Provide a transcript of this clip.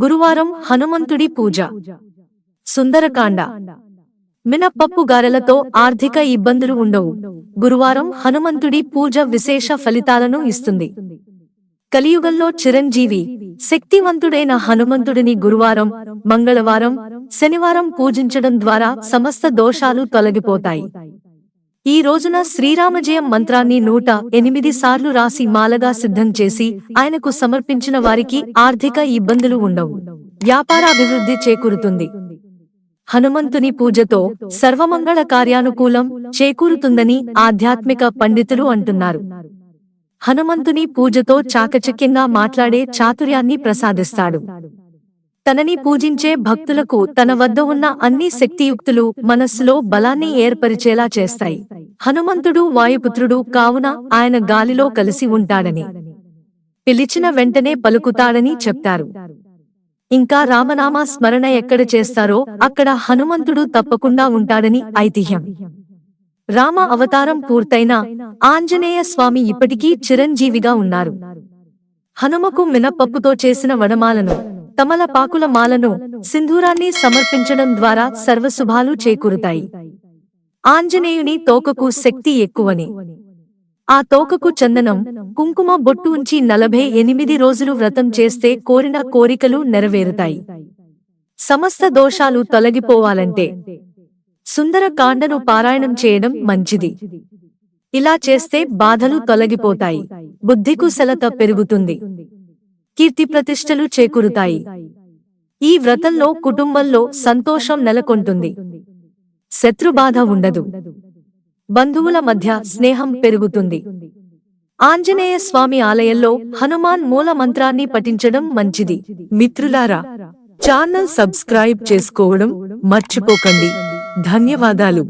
గురువారం హనుమంతుడి పూజ. సుందరకాండ. మినప్పప్పు గారెలతో ఆర్థిక ఇబ్బందులు ఉండవు. గురువారం హనుమంతుడి పూజ విశేష ఫలితాలను ఇస్తుంది. కలియుగంలో చిరంజీవి, శక్తివంతుడైన హనుమంతుడిని గురువారం, మంగళవారం, శనివారం పూజించడం ద్వారా సమస్త దోషాలు తొలగిపోతాయి. ఈ రోజున శ్రీరామజయం మంత్రాన్ని 108 సార్లు రాసి మాలగా సిద్ధం చేసి ఆయనకు సమర్పించిన వారికి ఆర్థిక ఇబ్బందులు ఉండవు. వ్యాపారాభివృద్ధి చేకూరుతుంది. హనుమంతుని పూజతో సర్వమంగళ కార్యానుకూలం చేకూరుతుందని ఆధ్యాత్మిక పండితులు అంటున్నారు. హనుమంతుని పూజతో చాకచక్యంగా మాట్లాడే చాతుర్యాన్ని ప్రసాదిస్తాడు. తనని పూజించే భక్తులకు తన వద్ద ఉన్న అన్ని శక్తియుక్తులు మనస్సులో బలాన్ని ఏర్పరిచేలా చేస్తాయి. హనుమంతుడు వాయుపుత్రుడు కావున ఆయన గాలిలో కలిసి ఉంటాడని, పిలిచిన వెంటనే పలుకుతాడని చెప్తారు. ఇంకా రామనామ స్మరణ ఎక్కడ చేస్తారో అక్కడ హనుమంతుడు తప్పకుండా ఉంటాడని ఐతిహ్యం. రామ అవతారం పూర్తయినా ఆంజనేయ స్వామి ఇప్పటికీ చిరంజీవిగా ఉన్నారు. హనుమకు మినపప్పుతో చేసిన వడమాలను, తమలపాకుల మాలను, సింధూరాన్ని సమర్పించడం ద్వారా సర్వశుభాలు చేకూరుతాయి. ఆంజనేయుని తోకకు శక్తి ఎక్కువని, ఆ తోకకు చందనం, కుంకుమ బొట్టు ఉంచి 48 రోజులు వ్రతం చేస్తే కోరిన కోరికలు నెరవేరుతాయి. సమస్త దోషాలు తొలగిపోవాలంటే సుందరకాండను పారాయణం చేయడం మంచిది. ఇలా చేస్తే బాధలు తొలగిపోతాయి. బుద్ధికుశలత పెరుగుతుంది. కీర్తి ప్రతిష్టలు చేకూరుతాయి. ఈ వ్రతంలో కుటుంబంలో సంతోషం నెలకొంటుంది. శత్రుబాధ ఉండదు. బంధువుల మధ్య స్నేహం పెరుగుతుంది. ఆంజనేయ స్వామి ఆలయంలో హనుమాన్ మూల మంత్రాన్ని పఠించడం మంచిది. మిత్రులారా, ఛానల్ సబ్స్క్రైబ్ చేసుకోవడం మర్చిపోకండి. ధన్యవాదాలు.